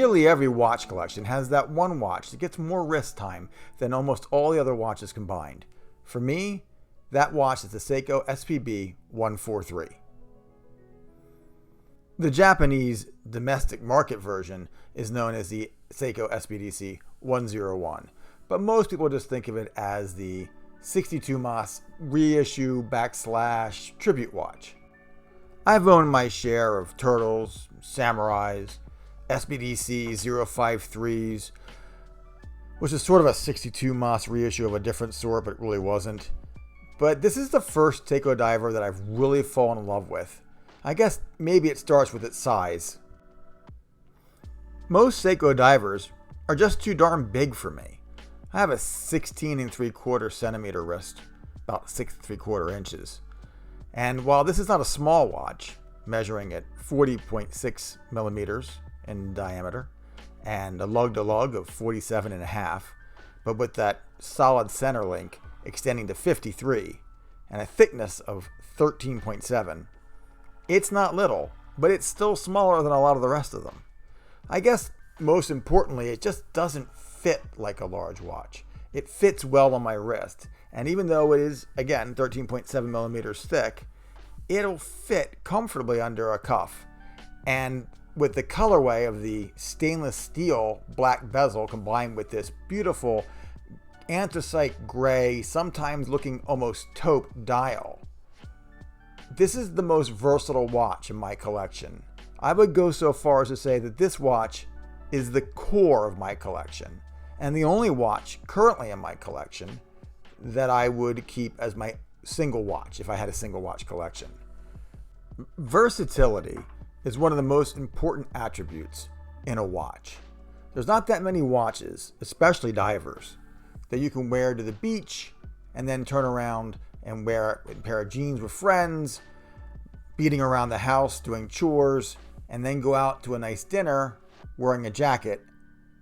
Nearly every watch collection has that one watch that gets more wrist time than almost all the other watches combined. For me, that watch is the Seiko SPB143. The Japanese domestic market version is known as the Seiko SPDC101, but most people just think of it as the 62 mas reissue / tribute watch. I've owned my share of Turtles, Samurais, SPDC 053s, which is sort of a 62 mas reissue of a different sort, but it really wasn't. But this is the first Seiko diver that I've really fallen in love with. I guess maybe it starts with its size. Most Seiko divers are just too darn big for me. I have a 16 3/4 centimeter wrist, about 6 3/4 inches. And while this is not a small watch, measuring at 40.6 millimeters in diameter and a lug-to-lug of 47.5, but with that solid center link extending to 53 and a thickness of 13.7, it's not little, but it's still smaller than a lot of the rest of them. I guess most importantly, it just doesn't fit like a large watch. It fits well on my wrist, and even though it is, again, 13.7 millimeters thick, it'll fit comfortably under a cuff. And with the colorway of the stainless steel black bezel combined with this beautiful anthracite gray, sometimes looking almost taupe dial, this is the most versatile watch in my collection. I would go so far as to say that this watch is the core of my collection, and the only watch currently in my collection that I would keep as my single watch if I had a single watch collection. Versatility is one of the most important attributes in a watch. There's not that many watches, especially divers, that you can wear to the beach and then turn around and wear a pair of jeans with friends, beating around the house, doing chores, and then go out to a nice dinner wearing a jacket,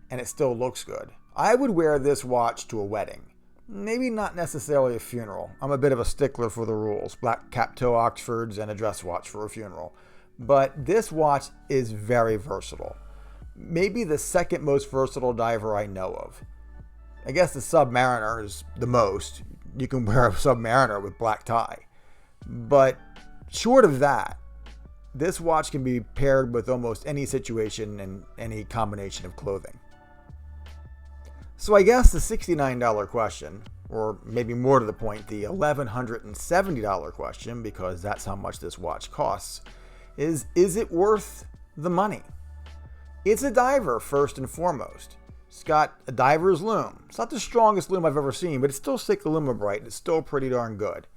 and it still looks good. I would wear this watch to a wedding. Maybe not necessarily a funeral. I'm a bit of a stickler for the rules. Black cap toe Oxfords and a dress watch for a funeral. But this watch is very versatile. Maybe the second most versatile diver I know of. I guess the Submariner is the most. You can wear a Submariner with black tie. But short of that, this watch can be paired with almost any situation and any combination of clothing. So I guess the $69 question, or maybe more to the point, the $1,170 question, because that's how much this watch costs, is it worth the money? It's a diver first and foremost. It's got a diver's lume. It's not the strongest lume I've ever seen, but it's still Seiko Lume bright. It's still pretty darn good.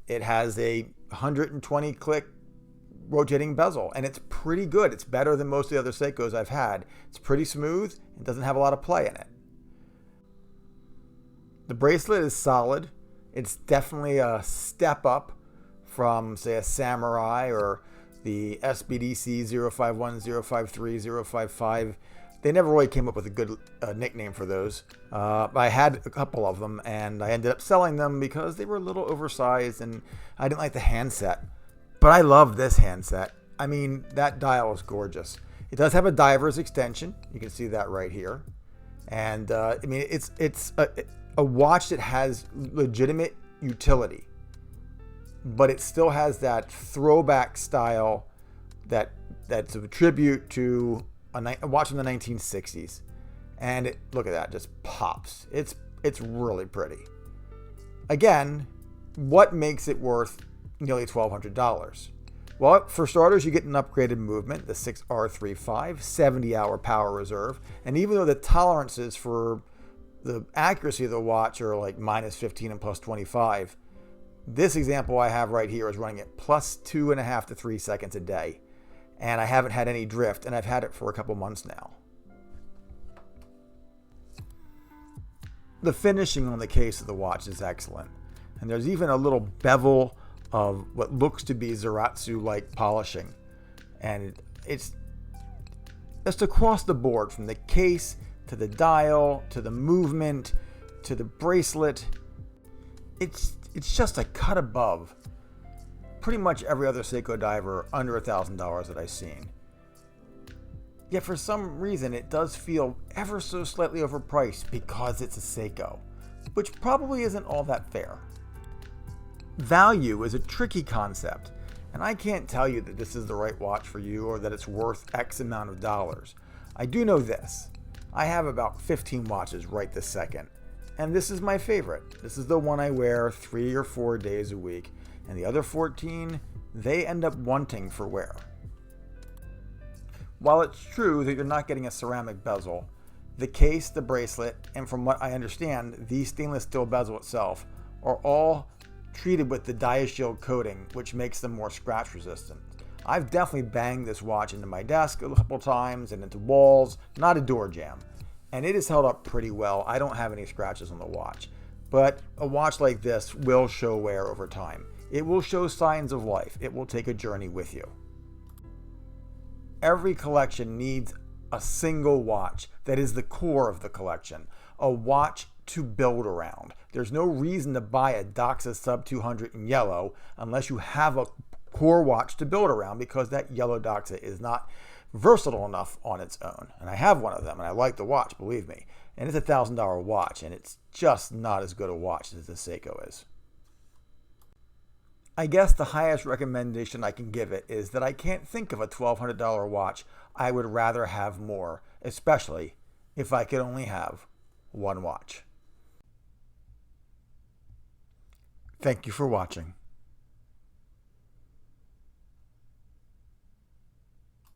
It has a 120 click rotating bezel, and it's pretty good. It's better than most of the other Seikos I've had. It's pretty smooth and doesn't have a lot of play in it. The bracelet is solid. It's definitely a step up from, say, a Samurai or the SBDC 051, 053, 055. They never really came up with a good nickname for those. I had a couple of them, and I ended up selling them because they were a little oversized, and I didn't like the handset. But I love this handset. I mean, that dial is gorgeous. It does have a diver's extension. You can see that right here. And I mean, it's a watch that has legitimate utility, but it still has that throwback style that's a tribute to a watch from the 1960s. And look at that, just pops. It's really pretty. Again, what makes it worth nearly $1,200? Well, for starters, you get an upgraded movement, the 6R35, 70-hour power reserve. And even though the tolerances for the accuracy of the watch are like -15 and +25, this example I have right here is running at +2.5 to 3 seconds a day. And I haven't had any drift, and I've had it for a couple months now. The finishing on the case of the watch is excellent. And there's even a little bevel of what looks to be Zaratsu-like polishing. And it's just across the board, from the case to the dial, to the movement, to the bracelet. It's just a cut above pretty much every other Seiko diver under $1,000 that I've seen. Yet for some reason it does feel ever so slightly overpriced because it's a Seiko, which probably isn't all that fair. Value is a tricky concept, and I can't tell you that this is the right watch for you or that it's worth X amount of dollars. I do know this. I have about 15 watches right this second, and this is my favorite. This is the one I wear 3 or 4 days a week, and the other 14, they end up wanting for wear. While it's true that you're not getting a ceramic bezel, the case, the bracelet, and from what I understand, the stainless steel bezel itself are all treated with the DiaShield coating, which makes them more scratch resistant. I've definitely banged this watch into my desk a couple times and into walls, not a door jamb, and it has held up pretty well. I don't have any scratches on the watch, but a watch like this will show wear over time. It will show signs of life. It will take a journey with you. Every collection needs a single watch that is the core of the collection, a watch to build around. There's no reason to buy a Doxa Sub 200 in yellow unless you have a core watch to build around, because that yellow Doxa is not versatile enough on its own. And I have one of them and I like the watch, believe me. And it's $1,000 watch, and it's just not as good a watch as the Seiko is. I guess the highest recommendation I can give it is that I can't think of a $1,200 watch I would rather have more, especially if I could only have one watch. Thank you for watching.